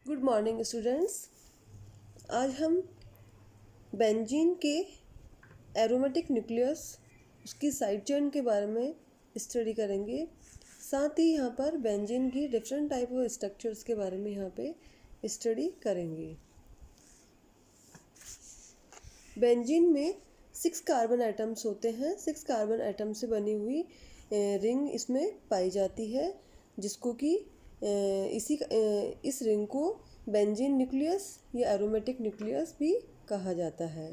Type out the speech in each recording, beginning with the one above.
Good morning students. आज हम benzene के एरोमेटिक न्यूक्लियस उसकी साइड चेन के बारे में स्टडी करेंगे। साथ ही यहाँ पर बेंजीन की डिफरेंट टाइप ऑफ स्ट्रक्चर्स के बारे में यहाँ पे स्टडी करेंगे। बेंजीन में 6 कार्बन एटम्स होते हैं। 6 कार्बन एटम से बनी हुई रिंग इसमें पाई जाती है, जिसको कि इस रिंग को बेंजीन न्यूक्लियस या एरोमेटिक न्यूक्लियस भी कहा जाता है।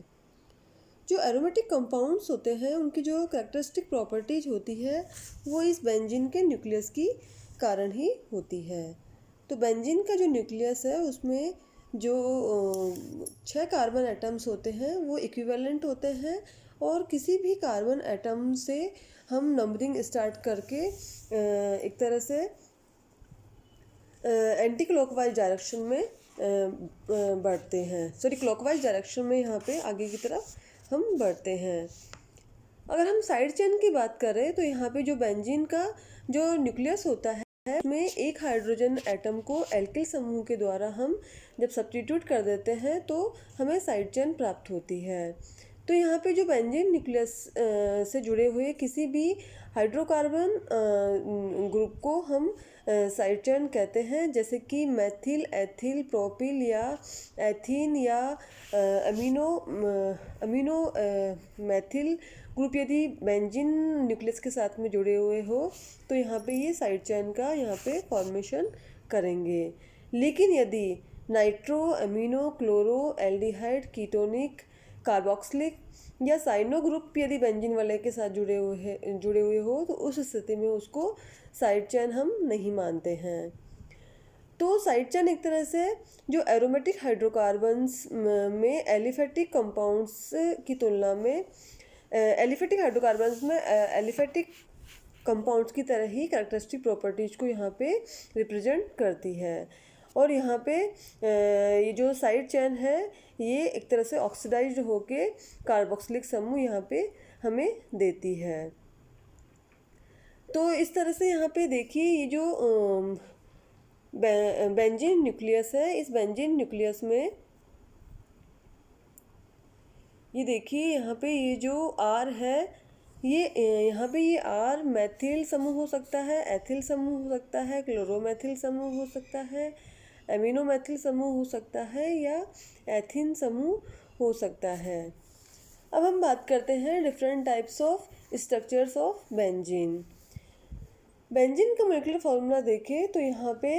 जो एरोमेटिक कंपाउंड्स होते हैं उनकी जो कैरेक्टरिस्टिक प्रॉपर्टीज होती है वो इस बेंजीन के न्यूक्लियस की कारण ही होती है। तो बेंजीन का जो न्यूक्लियस है उसमें जो 6 कार्बन एटम्स होते हैं वो इक्विवेलेंट होते हैं, और किसी भी कार्बन एटम से हम नंबरिंग स्टार्ट करके एक तरह से एंटी क्लॉकवाइज डायरेक्शन में बढ़ते हैं। क्लॉकवाइज डायरेक्शन में यहाँ पे आगे की तरफ हम बढ़ते हैं। अगर हम साइड चेन की बात करें तो यहाँ पे जो बेंजीन का जो न्यूक्लियस होता है उसमें एक हाइड्रोजन एटम को एल्किल समूह के द्वारा हम जब सब्स्टिट्यूट कर देते हैं तो हमें साइड चेन प्राप्त होती है। तो यहाँ पे जो बेंजीन न्यूक्लियस से जुड़े हुए किसी भी हाइड्रोकार्बन ग्रुप को हम साइड चेन कहते हैं, जैसे कि मैथिल, एथिल, प्रोपिल या एथीन या अमीनो मैथिल ग्रुप यदि बेंजीन न्यूक्लियस के साथ में जुड़े हुए हो तो यहाँ पे ये साइड चेन का यहाँ पे फॉर्मेशन करेंगे। लेकिन यदि nitro, amino, chloro, aldehyde, ketonic, carboxylic या साइनो ग्रुप यदि बेंजीन वाले के साथ जुड़े हुए हो तो उस स्थिति में उसको साइड चेन हम नहीं मानते हैं। तो साइड चेन एक तरह से जो एरोमेटिक हाइड्रोकार्बन्स में एलिफेटिक कंपाउंड्स की तुलना में एलिफेटिक हाइड्रोकार्बन्स में एलिफेटिक कंपाउंड्स की तरह ही कैरेक्टरिस्टिक प्रॉपर्टीज को यहाँ पे रिप्रेजेंट करती है। और यहाँ पे ये जो साइड चेन है ये एक तरह से ऑक्सीडाइज्ड होके कार्बोक्सिलिक समूह यहाँ पे हमें देती है। तो इस तरह से यहाँ पे देखिए ये जो बेंजीन न्यूक्लियस है, इस बेंजीन न्यूक्लियस में ये देखिए यहाँ पे ये जो आर है ये यहाँ पे ये आर मैथिल समूह हो सकता है, एथिल समूह हो सकता है, क्लोरोमैथिल समूह हो सकता है, एमिनो मैथिल समूह हो सकता है या एथिन समूह हो सकता है। अब हम बात करते हैं different types of structures of benzene. Benzene का मॉलिक्यूलर फॉर्मूला देखें तो यहाँ पे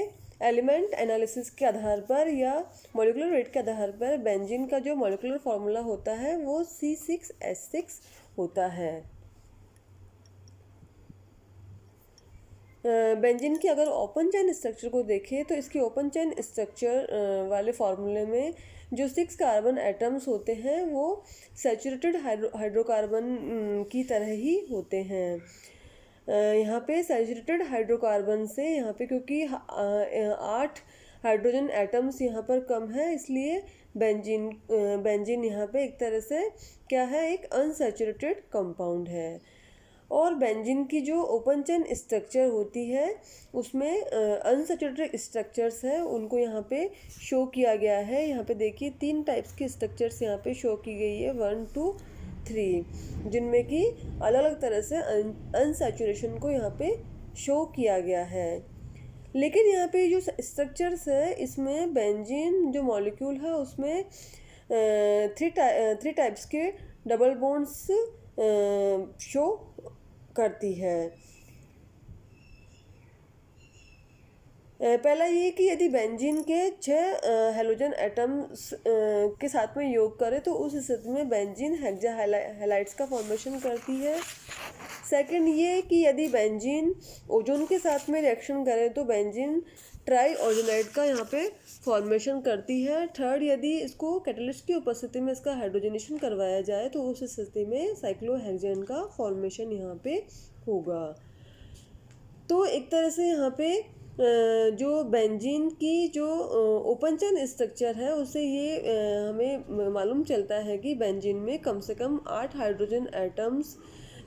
एलिमेंट एनालिसिस के आधार पर या मॉलिक्यूलर वेट के आधार पर बेंजीन का जो मॉलिक्यूलर फॉर्मूला होता है वो C6H6 होता है। बेंजीन की अगर ओपन चेन स्ट्रक्चर को देखें तो इसकी ओपन चेन स्ट्रक्चर वाले फार्मूले में जो 6 कार्बन एटम्स होते हैं वो सैचुरेटेड हाइड्रोकार्बन की तरह ही होते हैं। यहाँ पे सैचुरेटेड हाइड्रोकार्बन से यहाँ पे क्योंकि 8 हाइड्रोजन एटम्स यहाँ पर कम है, इसलिए बेंजीन यहाँ पे एक तरह से क्या है, एक अनसैचुरेटेड कंपाउंड है। और बेंजीन की जो ओपन चेन स्ट्रक्चर होती है उसमें अनसैचुरेटेड स्ट्रक्चर्स है उनको यहाँ पे शो किया गया है। यहाँ पे देखिए 3 टाइप्स की स्ट्रक्चर्स यहाँ पे शो की गई है 1, 2, 3, जिनमें कि अलग अलग तरह से अनसैचुरेशन को यहाँ पे शो किया गया है। लेकिन यहाँ पे जो स्ट्रक्चर्स है इसमें बेंजीन जो मॉलिक्यूल है उसमें 3 टाइप्स के डबल बॉन्ड्स शो करती है। पहला ये कि यदि बेंजीन के 6 हैलोजन एटम्स के साथ में योग करें तो उस स्थिति में बेंजीन हेक्सा हैलाइड्स का फॉर्मेशन करती है। सेकंड ये कि यदि बेंजीन ओजोन के साथ में रिएक्शन करे तो बेंजीन ट्राई ओजोनाइड का यहाँ पे फॉर्मेशन करती है। थर्ड, यदि इसको कैटलिस्ट की उपस्थिति में इसका हाइड्रोजनेशन करवाया जाए तो उस स्थिति में साइक्लोहेक्सेन का फॉर्मेशन यहाँ पे होगा। तो एक तरह से यहाँ पे जो बेंजीन की जो ओपन चेन स्ट्रक्चर है उससे ये हमें मालूम चलता है कि बेंजीन में कम से कम 8 हाइड्रोजन एटम्स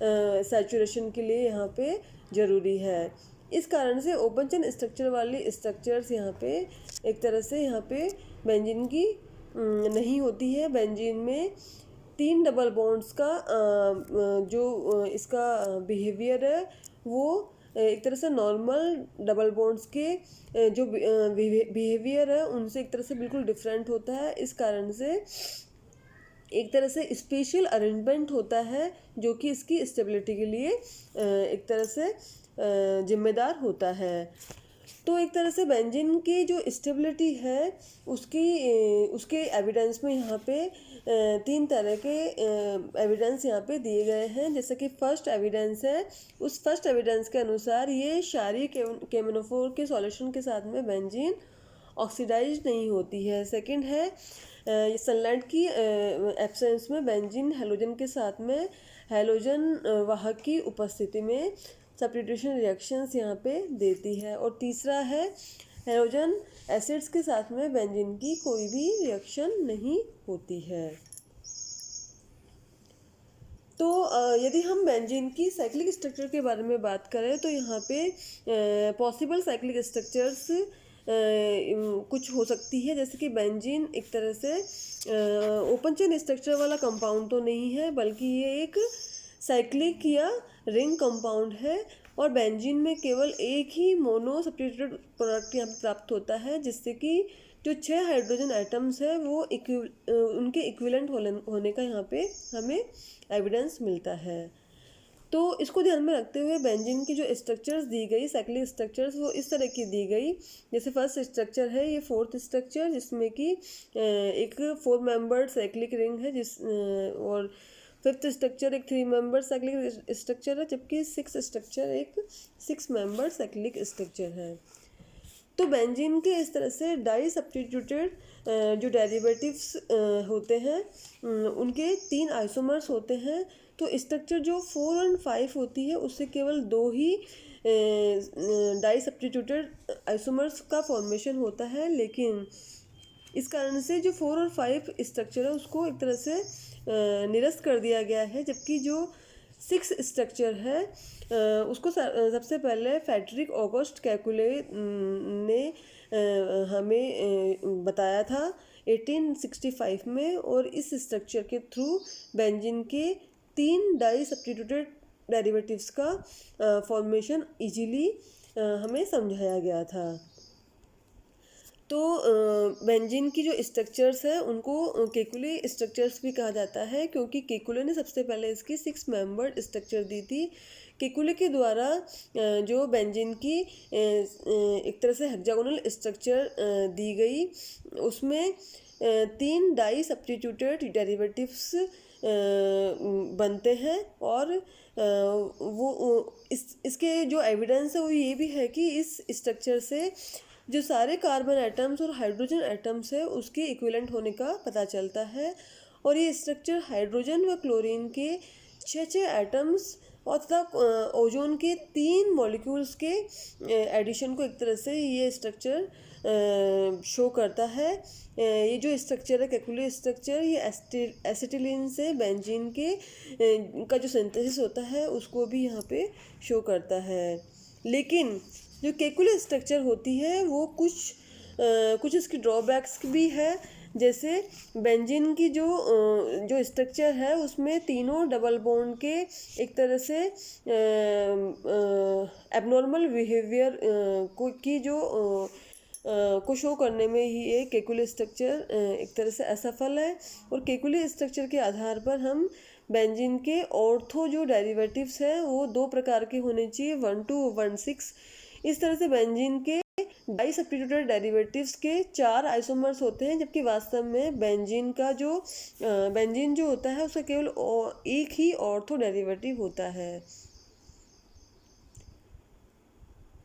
सैचुरेशन के लिए यहाँ पे ज़रूरी है। इस कारण से ओपन चेन स्ट्रक्चर वाली स्ट्रक्चर्स यहाँ पे एक तरह से यहाँ पे बेंजीन की नहीं होती है। बेंजीन में 3 डबल बॉन्ड्स का जो इसका बिहेवियर है वो एक तरह से नॉर्मल डबल बॉन्ड्स के जो बिहेवियर है उनसे एक तरह से बिल्कुल डिफरेंट होता है। इस कारण से एक तरह से स्पेशल अरेंजमेंट होता है जो कि इसकी स्टेबिलिटी के लिए एक तरह से जिम्मेदार होता है। तो एक तरह से बेंजीन की जो स्टेबिलिटी है उसके एविडेंस में यहाँ पे 3 तरह के एविडेंस यहाँ पे दिए गए हैं। जैसे कि फर्स्ट एविडेंस है, उस फर्स्ट एविडेंस के अनुसार ये क्षारीय केमेनोफोर के सॉल्यूशन के साथ में बेंजीन ऑक्सीडाइज नहीं होती है। सेकंड है सनलाइट की एब्सेंस में बेंजीन हैलोजन के साथ में हैलोजन वाहक की उपस्थिति में सब्स्टिट्यूशन रिएक्शंस यहाँ पे देती है। और तीसरा है हैलोजन एसिड्स के साथ में बेंजीन की कोई भी रिएक्शन नहीं होती है। तो यदि हम बेंजीन की साइक्लिक स्ट्रक्चर के बारे में बात करें तो यहाँ पे पॉसिबल साइक्लिक स्ट्रक्चर्स कुछ हो सकती है। जैसे कि बेंजीन एक तरह से ओपन चेन स्ट्रक्चर वाला कंपाउंड तो नहीं है, बल्कि ये एक साइक्लिक या रिंग कंपाउंड है और बेंजीन में केवल एक ही मोनो सब्स्टिट्यूटेड प्रोडक्ट यहाँ प्राप्त होता है, जिससे कि जो 6 हाइड्रोजन एटम्स है वो उनके इक्विवेलेंट होने का यहाँ पे हमें एविडेंस मिलता है। तो इसको ध्यान में रखते हुए बेंजीन की जो स्ट्रक्चर्स दी गई साइक्लिक स्ट्रक्चर्स वो इस तरह की दी गई। जैसे फर्स्ट स्ट्रक्चर है ये फोर्थ स्ट्रक्चर, जिसमें कि एक 4 मेंबर्ड साइक्लिक रिंग है और फिफ्थ स्ट्रक्चर एक 3 मेंबर साइक्लिक स्ट्रक्चर है, जबकि 6 स्ट्रक्चर एक 6 मेंबर साइक्लिक स्ट्रक्चर है। तो बेंजीन के इस तरह से डाई सब्स्टिट्यूटेड जो डेरिवेटिव्स होते हैं उनके 3 आइसोमर्स होते हैं। तो स्ट्रक्चर जो 4 और 5 होती है उससे केवल 2 ही डाई सब्स्टिट्यूटेड आइसोमर्स का फॉर्मेशन होता है, लेकिन इस कारण से जो 4 और 5 स्ट्रक्चर है उसको एक तरह से निरस्त कर दिया गया है। जबकि जो 6 स्ट्रक्चर है उसको सबसे पहले फ्रेडरिक ऑगस्ट कैकुले ने हमें बताया था 1865 में, और इस स्ट्रक्चर के थ्रू बेंजीन के 3 डाई सब्स्टिट्यूटेड डेरिवेटिव्स का फॉर्मेशन इजीली हमें समझाया गया था। तो बेंजीन की जो स्ट्रक्चर्स है उनको केकुले स्ट्रक्चर्स भी कहा जाता है, क्योंकि केकुले ने सबसे पहले इसकी 6 मेंबर्ड स्ट्रक्चर दी थी। केकुले के द्वारा जो बेंजीन की एक तरह से हेक्सागोनल स्ट्रक्चर दी गई उसमें 3 डाई सब्स्टिट्यूटेड डेरिवेटिव्स बनते हैं। और वो इसके जो एविडेंस है वो ये भी है कि इस स्ट्रक्चर से जो सारे कार्बन एटम्स और हाइड्रोजन एटम्स है उसके इक्विवेलेंट होने का पता चलता है। और ये स्ट्रक्चर हाइड्रोजन व क्लोरीन के 6 एटम्स और तथा ओजोन के 3 मॉलिक्यूल्स के एडिशन को एक तरह से ये स्ट्रक्चर शो करता है। ये जो स्ट्रक्चर है केकुले स्ट्रक्चर, ये एसिटिलीन से बेंजीन के का जो सिंथेसिस होता है उसको भी यहाँ पे शो करता है। लेकिन जो केकुले स्ट्रक्चर होती है वो कुछ इसकी ड्रॉबैक्स भी है। जैसे बेंजीन की जो स्ट्रक्चर है उसमें तीनों डबल बॉन्ड के एक तरह से एबनॉर्मल बिहेवियर को शो करने में ही ये केकुले स्ट्रक्चर एक तरह से असफल है। और केकुले स्ट्रक्चर के आधार पर हम बेंजीन के ऑर्थो जो डेरिवेटिव्स हैं वो 2 प्रकार के होने चाहिए, 1 to 16। इस तरह से बेंजीन के डाई सब्स्टिट्यूटेड डेरिवेटिव्स के 4 आइसोमर्स होते हैं, जबकि वास्तव में बेंजीन जो होता है उसका केवल एक ही ऑर्थो डेरिवेटिव होता है।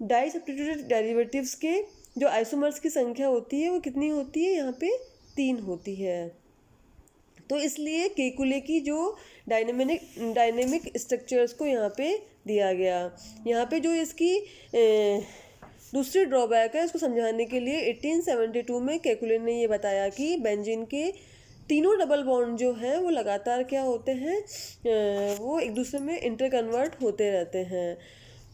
डाई सब्स्टिट्यूटेड डेरिवेटिव्स के जो आइसोमर्स की संख्या होती है वो कितनी होती है, यहाँ पे 3 होती है। तो इसलिए केकुले की जो डायनेमिक स्ट्रक्चर्स को यहाँ पे दिया गया। यहाँ पे जो इसकी दूसरी ड्रॉबैक है उसको समझाने के लिए 1872 में केकुले ने ये बताया कि बेंजीन के तीनों डबल बॉन्ड जो हैं वो लगातार क्या होते हैं, वो एक दूसरे में इंटरकन्वर्ट होते रहते हैं।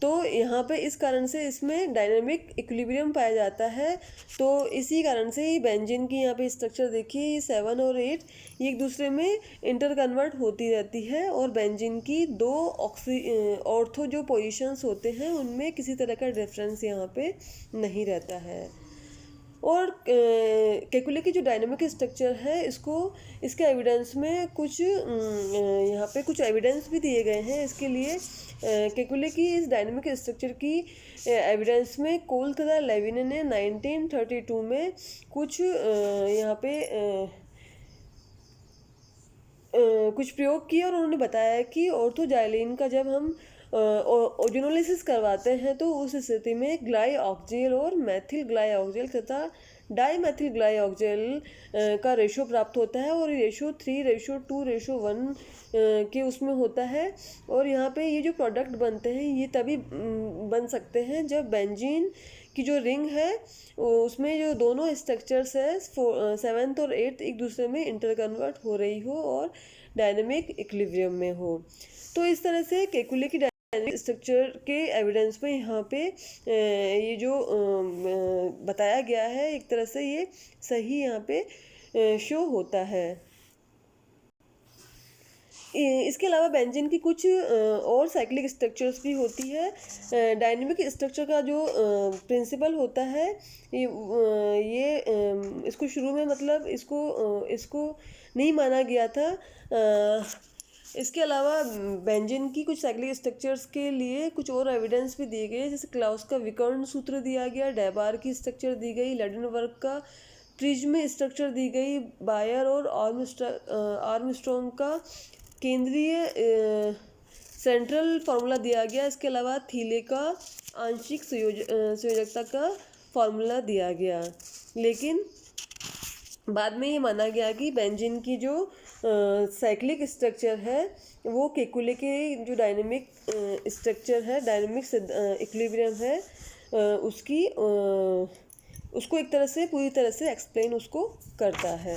तो यहाँ पे इस कारण से इसमें डायनामिक इक्विलिब्रियम पाया जाता है। तो इसी कारण से ही बेंजीन की यहाँ पे स्ट्रक्चर देखिए, ये 7 और 8 ये एक दूसरे में इंटर कन्वर्ट होती रहती है, और बेंजीन की दो ऑर्थो जो पोजीशंस होते हैं उनमें किसी तरह का डिफरेंस यहाँ पे नहीं रहता है। और केकुले की जो डायनामिक स्ट्रक्चर है इसके एविडेंस में कुछ यहाँ पे कुछ एविडेंस भी दिए गए हैं इसके लिए। केकुले की इस डायनामिक स्ट्रक्चर की एविडेंस में कोल तथा लेविन ने 1932 में कुछ यहाँ पे कुछ प्रयोग किए, और उन्होंने बताया कि ऑर्थोजाइलिन का जब हम ओजोनोलिसिस करवाते हैं तो उस स्थिति में ग्लाइऑक्जेल और मैथिल ग्लाइऑक्जेल तथा डाईमेथिल ग्लाइऑक्जेल का रेशो प्राप्त होता है, और रेशो 3 रेशो 2 रेशो 1 के उसमें होता है। और यहाँ पे ये जो प्रोडक्ट बनते हैं ये तभी बन सकते हैं जब बेंजीन की जो रिंग है उसमें जो दोनों स्ट्रक्चर्स है 7th और 8th एक दूसरे में इंटर कन्वर्ट हो रही हो और डायनेमिक इक्विलिब्रियम में हो। तो इस तरह से केकुले की डायनेमिक स्ट्रक्चर के एविडेंस में यहाँ पे ये जो बताया गया है एक तरह से ये सही यहाँ पे शो होता है। इसके अलावा बेंजीन की कुछ और साइक्लिक स्ट्रक्चर्स भी होती है। डायनेमिक स्ट्रक्चर का जो प्रिंसिपल होता है ये इसको शुरू में मतलब इसको नहीं माना गया था। इसके अलावा बेंजीन की कुछ साइक्लिक स्ट्रक्चर्स के लिए कुछ और एविडेंस भी दिए गए, जैसे क्लाउस का विकर्ण सूत्र दिया गया, डेबार की स्ट्रक्चर दी गई, लेडेनवर्ग का प्रिज्म स्ट्रक्चर दी गई, बायर और आर्मस्ट्रॉन्ग का केंद्रीय सेंट्रल फार्मूला दिया गया। इसके अलावा थीले का आंशिक संयोजकता का फार्मूला दिया गया। लेकिन बाद में ये माना गया कि बेंजीन की जो साइक्लिक स्ट्रक्चर है वो केकुले के जो डायनेमिक स्ट्रक्चर है, डायनेमिक इक्विलिब्रियम है उसको एक तरह से पूरी तरह से एक्सप्लेन उसको करता है।